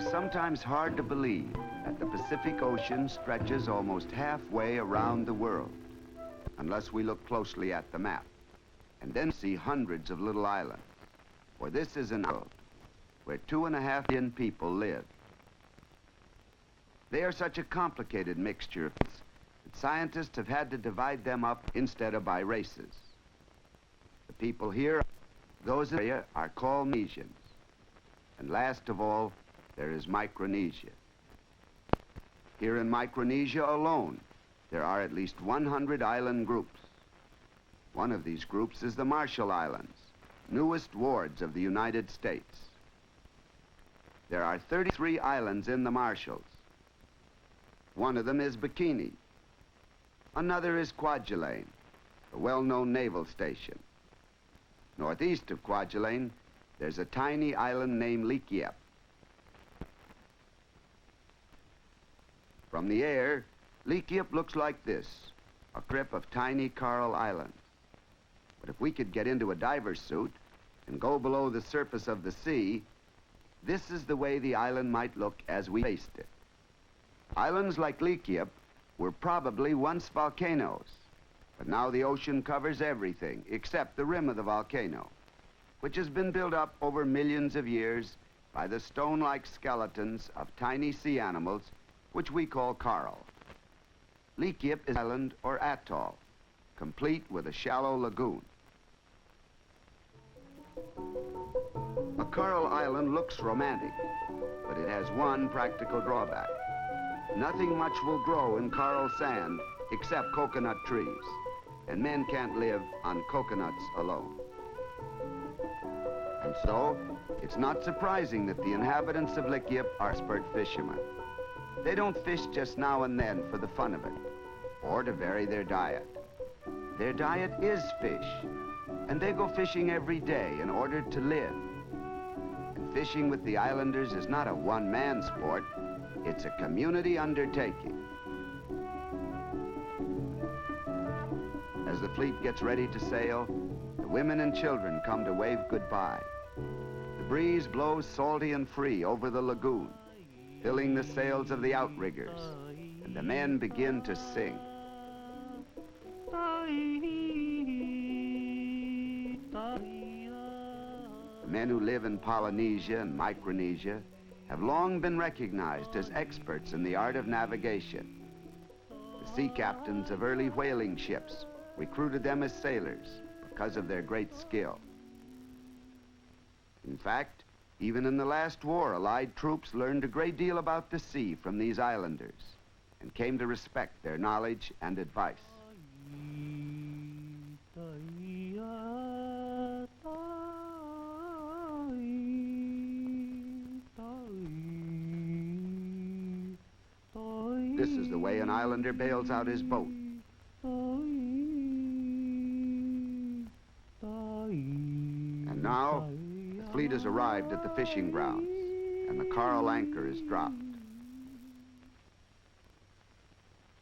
is sometimes hard to believe that the Pacific Ocean stretches almost halfway around the world, unless we look closely at the map, and then see hundreds of little islands. For this is an world where 2.5 billion people live. They are such a complicated mixture of that scientists have had to divide them up instead of by races. The people here, those in the area, are called Micronesians. And last of all, there is Micronesia. Here in Micronesia alone, there are at least 100 island groups. One of these groups is the Marshall Islands, newest wards of the United States. There are 33 islands in the Marshalls. One of them is Bikini. Another is Kwajalein, a well-known naval station. Northeast of Kwajalein, there's a tiny island named Likiep. From the air, Likiep looks like this, a strip of tiny coral islands. But if we could get into a diver's suit and go below the surface of the sea, this is the way the island might look as we faced it. Islands like Likiep were probably once volcanoes, but now the ocean covers everything except the rim of the volcano, which has been built up over millions of years by the stone-like skeletons of tiny sea animals, which we call coral. Likiep is an island or atoll, complete with a shallow lagoon. A coral island looks romantic, but it has one practical drawback. Nothing much will grow in coral sand except coconut trees, and men can't live on coconuts alone. And so, it's not surprising that the inhabitants of Likiep are expert fishermen. They don't fish just now and then for the fun of it, or to vary their diet. Their diet is fish, and they go fishing every day in order to live. And fishing with the islanders is not a one-man sport, it's a community undertaking. As the fleet gets ready to sail, the women and children come to wave goodbye. The breeze blows salty and free over the lagoon, filling the sails of the outriggers, and the men begin to sing. The men who live in Polynesia and Micronesia have long been recognized as experts in the art of navigation. The sea captains of early whaling ships recruited them as sailors because of their great skill. In fact, even in the last war, Allied troops learned a great deal about the sea from these islanders and came to respect their knowledge and advice. This is the way an islander bails out his boat. And now, the fleet has arrived at the fishing grounds, and the coral anchor is dropped.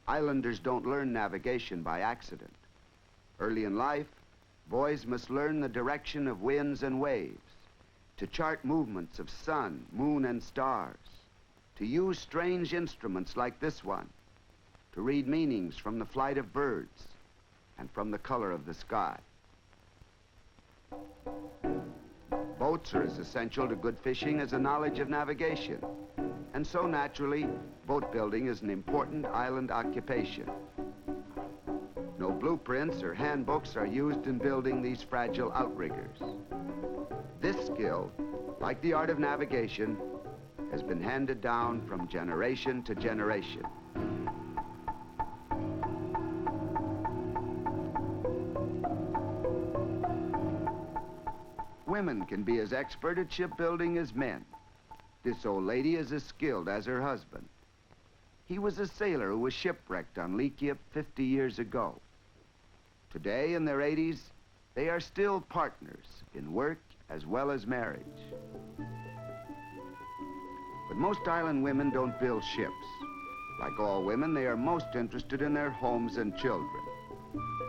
Islanders don't learn navigation by accident. Early in life, boys must learn the direction of winds and waves, to chart movements of sun, moon, and stars, to use strange instruments like this one, to read meanings from the flight of birds and from the color of the sky. Boats are as essential to good fishing as a knowledge of navigation, and so naturally, boat building is an important island occupation. No blueprints or handbooks are used in building these fragile outriggers. This skill, like the art of navigation, has been handed down from generation to generation. Women can be as expert at shipbuilding as men. This old lady is as skilled as her husband. He was a sailor who was shipwrecked on Likiep 50 years ago. Today, in their 80s, they are still partners in work as well as marriage. But most island women don't build ships. Like all women, they are most interested in their homes and children.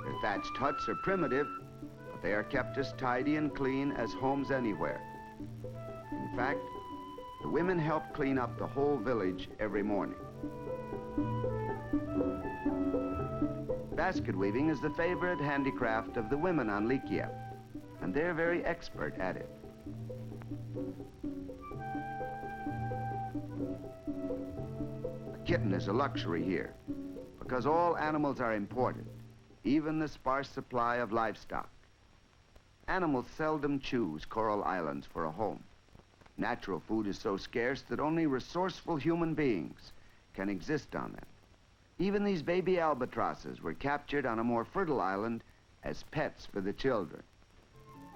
Their thatched huts are primitive, they are kept as tidy and clean as homes anywhere. In fact, The women help clean up the whole village every morning. Basket weaving is the favorite handicraft of the women on Likia, and they're very expert at it. A kitten is a luxury here, because all animals are imported, even the sparse supply of livestock. Animals seldom choose coral islands for a home. Natural food is so scarce that only resourceful human beings can exist on them. Even these baby albatrosses were captured on a more fertile island as pets for the children.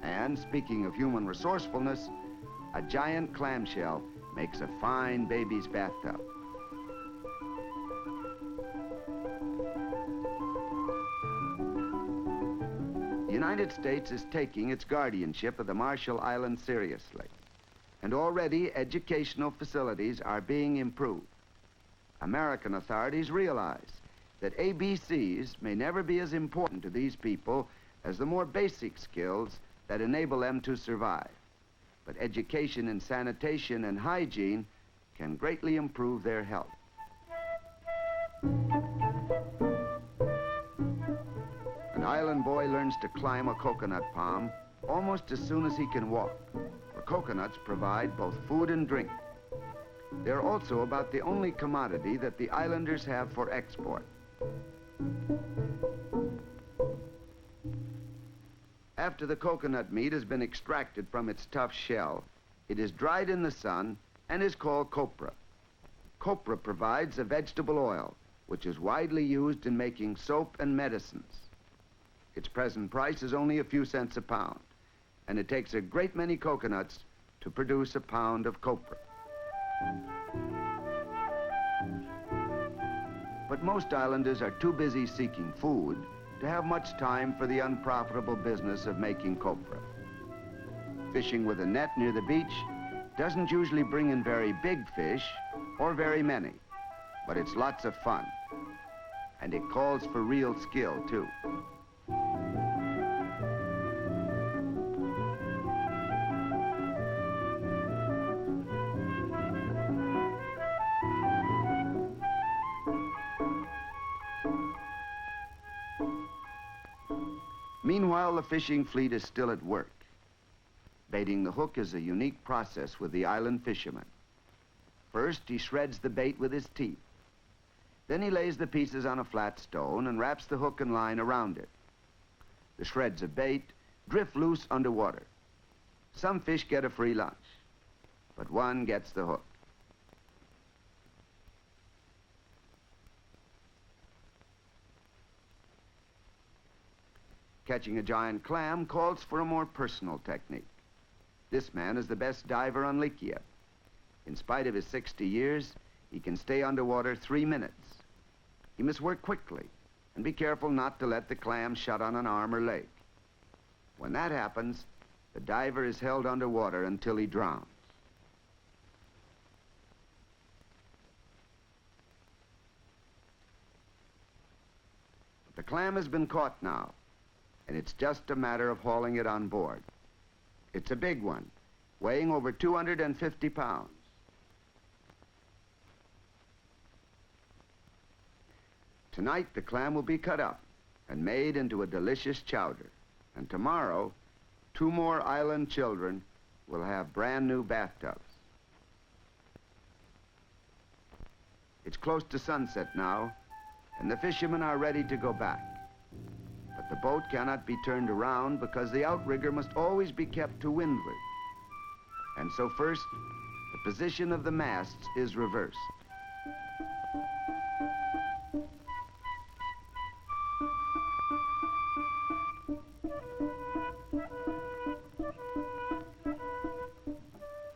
And speaking of human resourcefulness, a giant clamshell makes a fine baby's bathtub. The United States is taking its guardianship of the Marshall Islands seriously, and already educational facilities are being improved. American authorities realize that ABCs may never be as important to these people as the more basic skills that enable them to survive. But education in sanitation and hygiene can greatly improve their health. An island boy learns to climb a coconut palm almost as soon as he can walk, for coconuts provide both food and drink. They're also about the only commodity that the islanders have for export. After the coconut meat has been extracted from its tough shell, it is dried in the sun and is called copra. Copra provides a vegetable oil, which is widely used in making soap and medicines. Its present price is only a few cents a pound, and it takes a great many coconuts to produce a pound of copra. But most islanders are too busy seeking food to have much time for the unprofitable business of making copra. Fishing with a net near the beach doesn't usually bring in very big fish or very many, but it's lots of fun, and it calls for real skill too. Meanwhile, the fishing fleet is still at work. Baiting the hook is a unique process with the island fisherman. First, he shreds the bait with his teeth. Then he lays the pieces on a flat stone and wraps the hook and line around it. The shreds of bait drift loose underwater. Some fish get a free lunch, but one gets the hook. Catching a giant clam calls for a more personal technique. This man is the best diver on Likia. In spite of his 60 years, he can stay underwater 3 minutes. He must work quickly and be careful not to let the clam shut on an arm or leg. When that happens, the diver is held underwater until he drowns. The clam has been caught now, and it's just a matter of hauling it on board. It's a big one, weighing over 250 pounds. Tonight, the clam will be cut up and made into a delicious chowder. And tomorrow, 2 more island children will have brand new bathtubs. It's close to sunset now, and the fishermen are ready to go back. But the boat cannot be turned around because the outrigger must always be kept to windward. And so first, the position of the masts is reversed.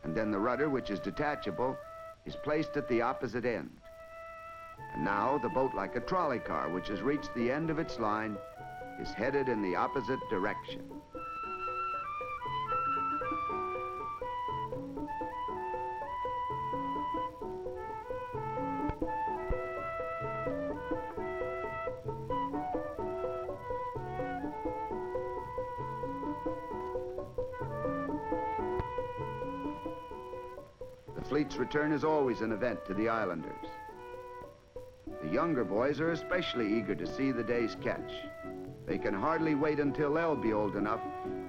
And then the rudder, which is detachable, is placed at the opposite end. And now the boat, like a trolley car which has reached the end of its line, is headed in the opposite direction. The fleet's return is always an event to the islanders. The younger boys are especially eager to see the day's catch. They can hardly wait until they'll be old enough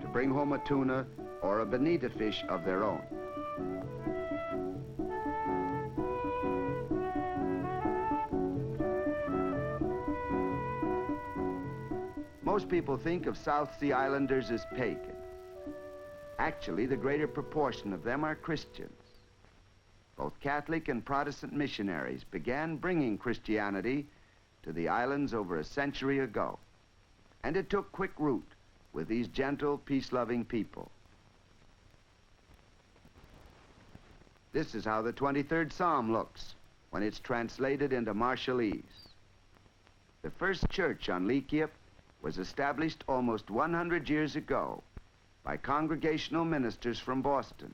to bring home a tuna or a bonita fish of their own. Most people think of South Sea Islanders as pagan. Actually, the greater proportion of them are Christians. Both Catholic and Protestant missionaries began bringing Christianity to the islands over a century ago, and it took quick root with these gentle, peace-loving people. This is how the 23rd Psalm looks when it's translated into Marshallese. The first church on Leakiep was established almost 100 years ago by congregational ministers from Boston.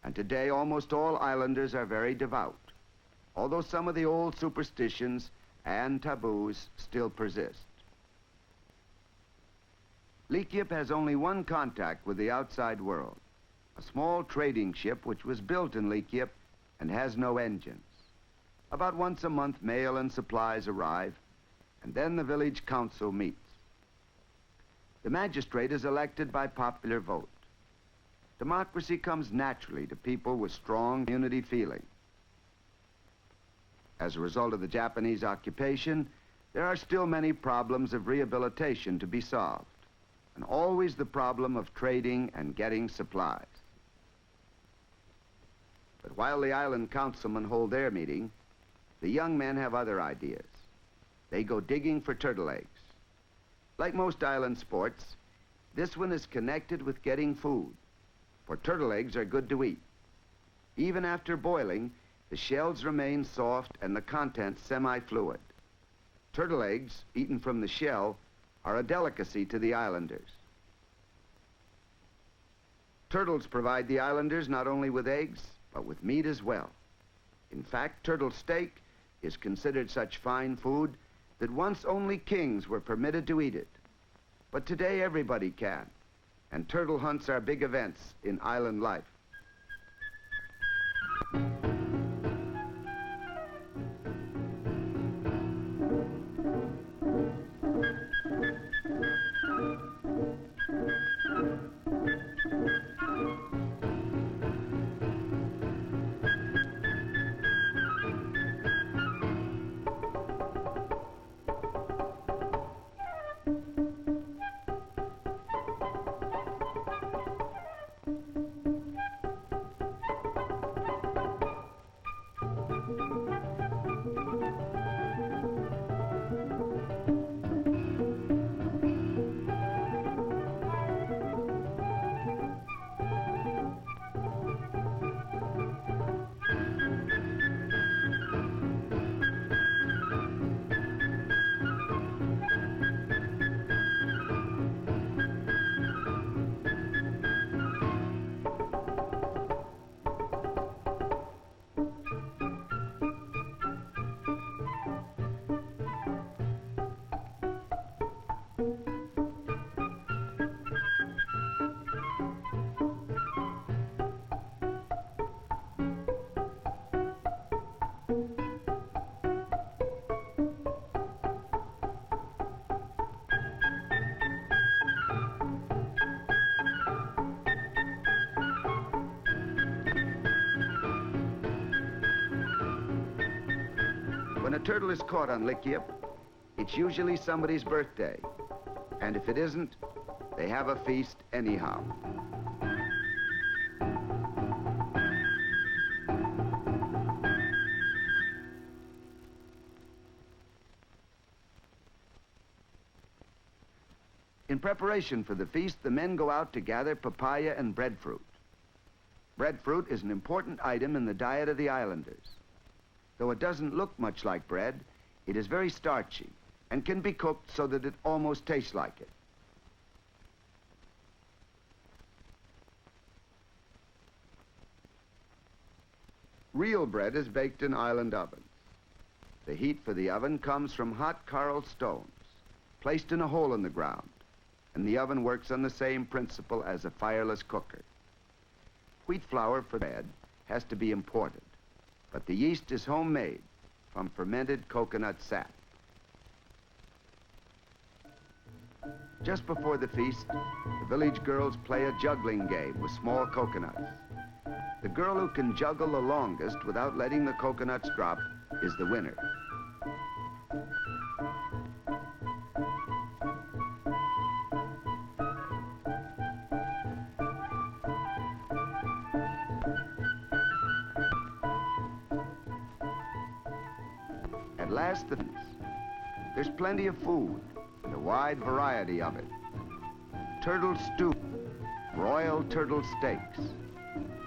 And today, almost all islanders are very devout, although some of the old superstitions and taboos still persist. Leakiep has only one contact with the outside world, a small trading ship which was built in Leakiep and has no engines. About once a month, mail and supplies arrive, and then the village council meets. The magistrate is elected by popular vote. Democracy comes naturally to people with strong community feeling. As a result of the Japanese occupation, there are still many problems of rehabilitation to be solved, and always the problem of trading and getting supplies. But while the island councilmen hold their meeting, the young men have other ideas. They go digging for turtle eggs. Like most island sports, this one is connected with getting food, for turtle eggs are good to eat. Even after boiling, the shells remain soft and the contents semi-fluid. Turtle eggs, eaten from the shell, are a delicacy to the islanders. Turtles provide the islanders not only with eggs, but with meat as well. In fact, turtle steak is considered such fine food that once only kings were permitted to eat it. But today everybody can, and turtle hunts are big events in island life. When a turtle is caught on Leakiep, it's usually somebody's birthday. And if it isn't, they have a feast anyhow. In preparation for the feast, the men go out to gather papaya and breadfruit. Breadfruit is an important item in the diet of the islanders. Though it doesn't look much like bread, it is very starchy and can be cooked so that it almost tastes like it. Real bread is baked in island ovens. The heat for the oven comes from hot coral stones placed in a hole in the ground, and the oven works on the same principle as a fireless cooker. Wheat flour for bread has has to be imported, but the yeast is homemade from fermented coconut sap. Just before the feast, the village girls play a juggling game with small coconuts. The girl who can juggle the longest without letting the coconuts drop is the winner. At last, there's plenty of food and a wide variety of it. Turtle stew, broiled turtle steaks,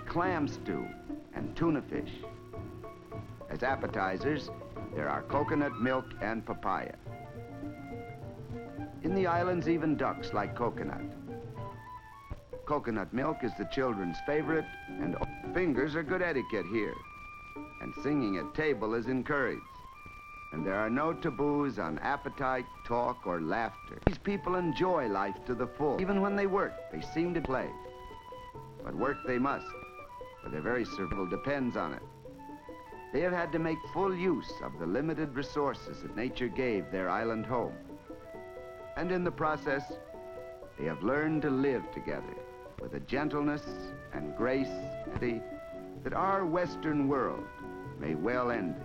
clam stew, and tuna fish. As appetizers, there are coconut milk and papaya. In the islands, even ducks like coconut. Coconut milk is the children's favorite, and fingers are good etiquette here. And singing at table is encouraged. And there are no taboos on appetite, talk, or laughter. These people enjoy life to the full. Even when they work, they seem to play. But work they must, for their very survival depends on it. They have had to make full use of the limited resources that nature gave their island home. And in the process, they have learned to live together with a gentleness and grace that our Western world may well envy.